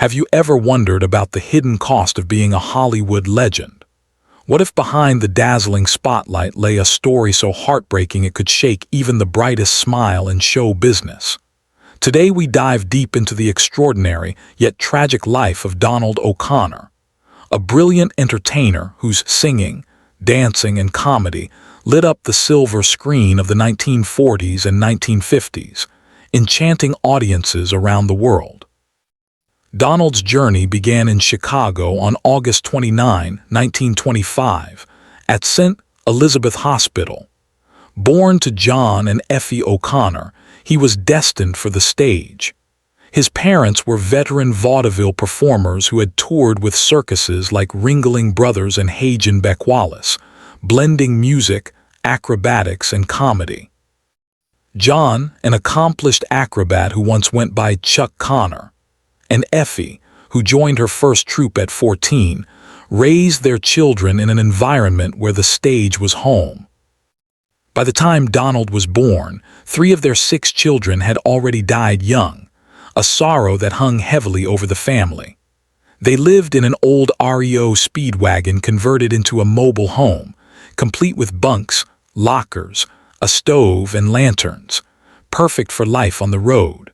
Have you ever wondered about the hidden cost of being a Hollywood legend? What if behind the dazzling spotlight lay a story so heartbreaking it could shake even the brightest smile in show business? Today we dive deep into the extraordinary yet tragic life of Donald O'Connor, a brilliant entertainer whose singing, dancing, and comedy lit up the silver screen of the 1940s and 1950s, enchanting audiences around the world. Donald's journey began in Chicago on August 29, 1925, at St. Elizabeth Hospital. Born to John and Effie O'Connor, he was destined for the stage. His parents were veteran vaudeville performers who had toured with circuses like Ringling Brothers and Hagen-Beck Wallace, blending music, acrobatics, and comedy. John, an accomplished acrobat who once went by Chuck Connor, and Effie, who joined her first troupe at 14, raised their children in an environment where the stage was home. By the time Donald was born, 3 of their 6 children had already died young, a sorrow that hung heavily over the family. They lived in an old REO Speedwagon converted into a mobile home, complete with bunks, lockers, a stove, and lanterns, perfect for life on the road.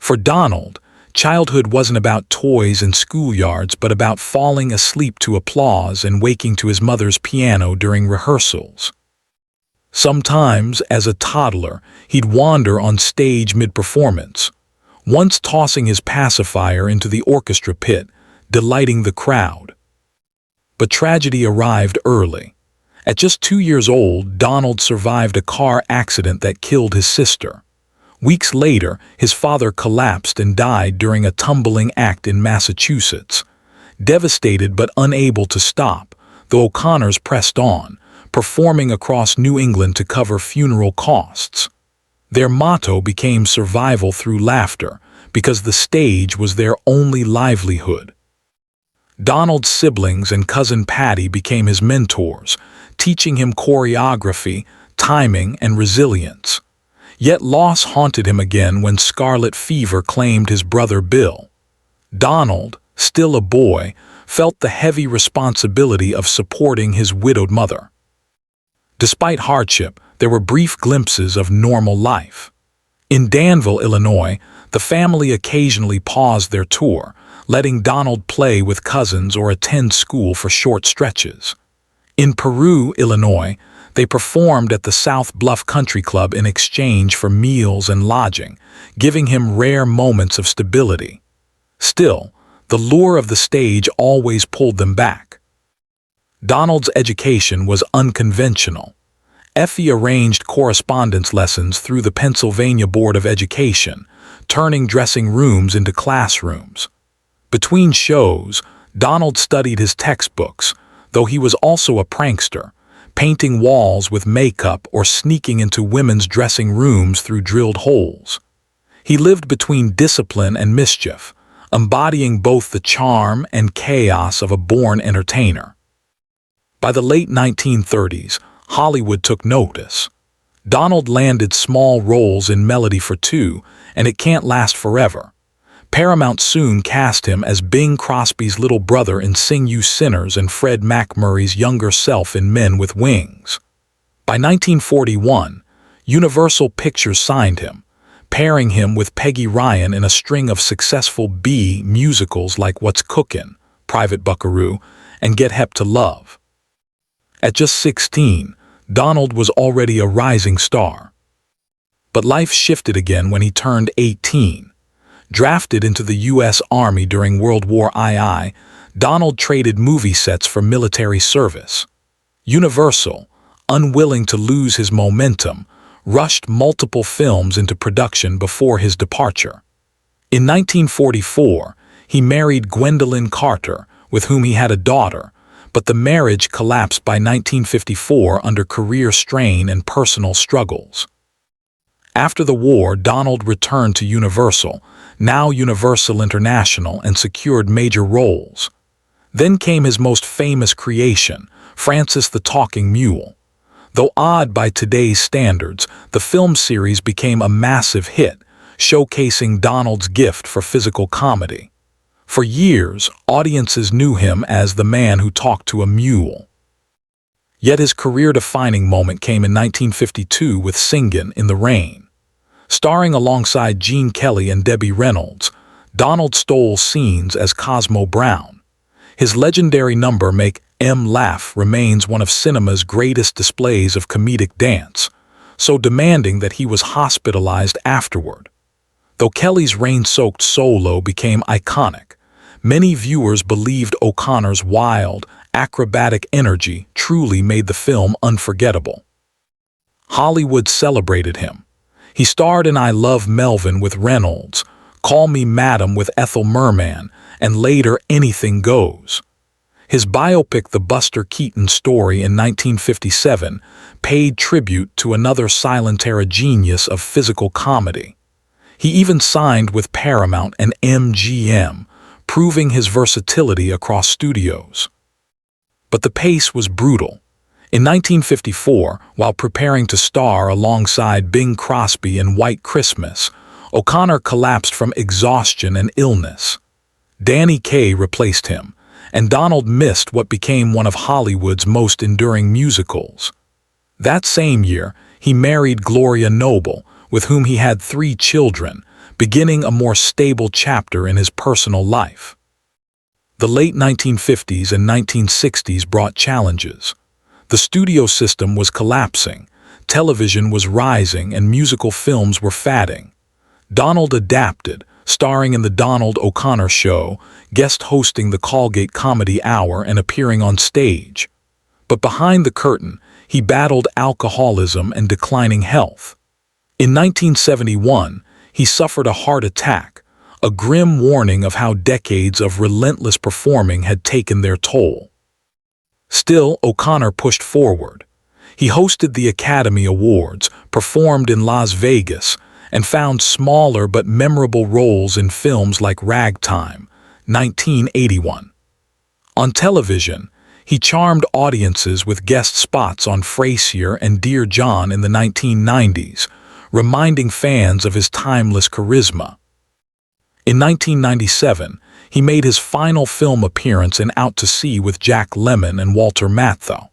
For Donald, childhood wasn't about toys and schoolyards, but about falling asleep to applause and waking to his mother's piano during rehearsals. Sometimes, as a toddler, he'd wander on stage mid-performance, once tossing his pacifier into the orchestra pit, delighting the crowd. But tragedy arrived early. At just 2 years old, Donald survived a car accident that killed his sister. Weeks later, his father collapsed and died during a tumbling act in Massachusetts. Devastated but unable to stop, the O'Connors pressed on, performing across New England to cover funeral costs. Their motto became survival through laughter, because the stage was their only livelihood. Donald's siblings and cousin Patty became his mentors, teaching him choreography, timing, and resilience. Yet loss haunted him again when scarlet fever claimed his brother Bill. Donald, still a boy, felt the heavy responsibility of supporting his widowed mother. Despite hardship, there were brief glimpses of normal life. In Danville, Illinois, the family occasionally paused their tour, letting Donald play with cousins or attend school for short stretches. In Peru, Illinois, they performed at the South Bluff Country Club in exchange for meals and lodging, giving him rare moments of stability. Still, the lure of the stage always pulled them back. Donald's education was unconventional. Effie arranged correspondence lessons through the Pennsylvania Board of Education, turning dressing rooms into classrooms. Between shows, Donald studied his textbooks, though he was also a prankster, painting walls with makeup or sneaking into women's dressing rooms through drilled holes. He lived between discipline and mischief, embodying both the charm and chaos of a born entertainer. By the late 1930s, Hollywood took notice. Donald landed small roles in Melody for Two and It Can't Last Forever. Paramount soon cast him as Bing Crosby's little brother in Sing You Sinners and Fred MacMurray's younger self in Men with Wings. By 1941, Universal Pictures signed him, pairing him with Peggy Ryan in a string of successful B musicals like What's Cookin', Private Buckaroo, and Get Hep to Love. At just 16, Donald was already a rising star. But life shifted again when he turned 18. Drafted into the U.S. Army during World War II, Donald traded movie sets for military service. Universal, unwilling to lose his momentum, rushed multiple films into production before his departure. In 1944, he married Gwendolyn Carter, with whom he had a daughter, but the marriage collapsed by 1954 under career strain and personal struggles. After the war, Donald returned to Universal, now Universal International, and secured major roles. Then came his most famous creation, Francis the Talking Mule. Though odd by today's standards, the film series became a massive hit, showcasing Donald's gift for physical comedy. For years, audiences knew him as the man who talked to a mule. Yet his career-defining moment came in 1952 with Singin' in the Rain. Starring alongside Gene Kelly and Debbie Reynolds, Donald stole scenes as Cosmo Brown. His legendary number Make 'Em Laugh remains one of cinema's greatest displays of comedic dance, so demanding that he was hospitalized afterward. Though Kelly's rain-soaked solo became iconic, many viewers believed O'Connor's wild, acrobatic energy truly made the film unforgettable. Hollywood celebrated him. He starred in I Love Melvin with Reynolds, Call Me Madam with Ethel Merman, and later Anything Goes. His biopic The Buster Keaton Story in 1957 paid tribute to another silent-era genius of physical comedy. He even signed with Paramount and MGM, proving his versatility across studios. But the pace was brutal. In 1954, while preparing to star alongside Bing Crosby in White Christmas, O'Connor collapsed from exhaustion and illness. Danny Kaye replaced him, and Donald missed what became one of Hollywood's most enduring musicals. That same year, he married Gloria Noble, with whom he had 3 children, beginning a more stable chapter in his personal life. The late 1950s and 1960s brought challenges. The studio system was collapsing, television was rising, and musical films were fading. Donald adapted, starring in The Donald O'Connor Show, guest hosting the Colgate Comedy Hour and appearing on stage. But behind the curtain, he battled alcoholism and declining health. In 1971, he suffered a heart attack, a grim warning of how decades of relentless performing had taken their toll. Still, O'Connor pushed forward. He hosted the Academy Awards, performed in Las Vegas, and found smaller but memorable roles in films like Ragtime, 1981. On television, he charmed audiences with guest spots on Frasier and Dear John in the 1990s, reminding fans of his timeless charisma. In 1997, he made his final film appearance in Out to Sea with Jack Lemmon and Walter Matthau.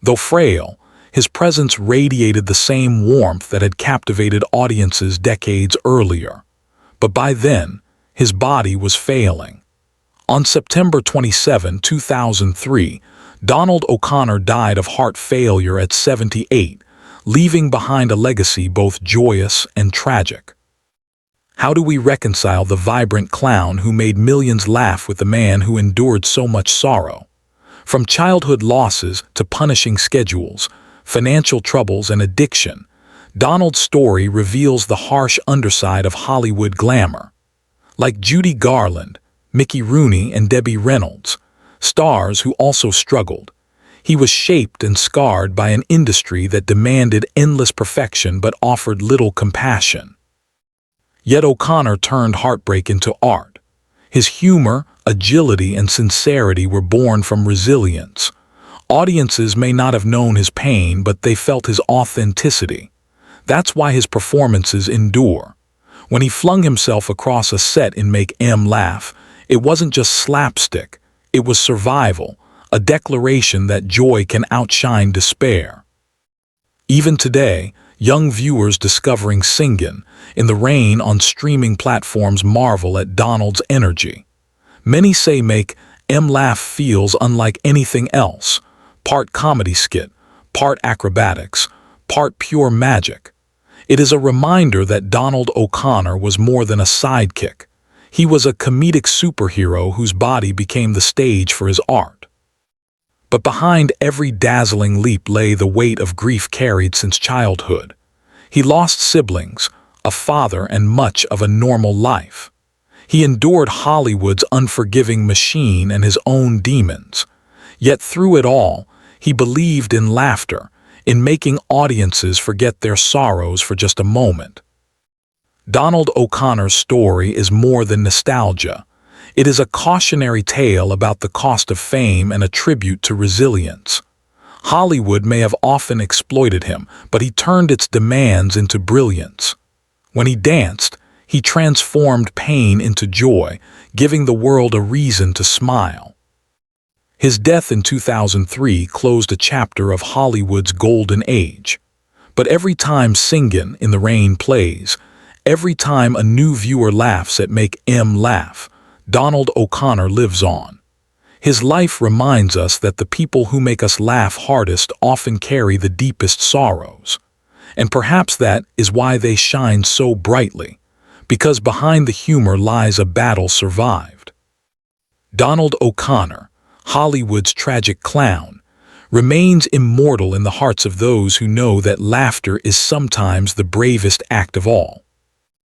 Though frail, his presence radiated the same warmth that had captivated audiences decades earlier. But by then, his body was failing. On September 27, 2003, Donald O'Connor died of heart failure at 78, leaving behind a legacy both joyous and tragic. How do we reconcile the vibrant clown who made millions laugh with the man who endured so much sorrow? From childhood losses to punishing schedules, financial troubles, and addiction, Donald's story reveals the harsh underside of Hollywood glamour. Like Judy Garland, Mickey Rooney, and Debbie Reynolds, stars who also struggled, he was shaped and scarred by an industry that demanded endless perfection but offered little compassion. Yet O'Connor turned heartbreak into art. His humor, agility, and sincerity were born from resilience. Audiences may not have known his pain, but they felt his authenticity. That's why his performances endure. When he flung himself across a set in Make 'Em Laugh, it wasn't just slapstick, it was survival, a declaration that joy can outshine despair. Even today, young viewers discovering Singin' in the Rain on streaming platforms marvel at Donald's energy. Many say Make 'Em Laugh feels unlike anything else, part comedy skit, part acrobatics, part pure magic. It is a reminder that Donald O'Connor was more than a sidekick. He was a comedic superhero whose body became the stage for his art. But behind every dazzling leap lay the weight of grief carried since childhood. He lost siblings, a father, and much of a normal life. He endured Hollywood's unforgiving machine and his own demons. Yet through it all, he believed in laughter, in making audiences forget their sorrows for just a moment. Donald O'Connor's story is more than nostalgia. It is a cautionary tale about the cost of fame and a tribute to resilience. Hollywood may have often exploited him, but he turned its demands into brilliance. When he danced, He transformed pain into joy, giving the world a reason to smile. His death in 2003 closed a chapter of Hollywood's golden age. But every time Singin' in the Rain plays, every time a new viewer laughs at Make 'Em Laugh, Donald O'Connor lives on. His life reminds us that the people who make us laugh hardest often carry the deepest sorrows. And perhaps that is why they shine so brightly, because behind the humor lies a battle survived. Donald O'Connor, Hollywood's tragic clown, remains immortal in the hearts of those who know that laughter is sometimes the bravest act of all.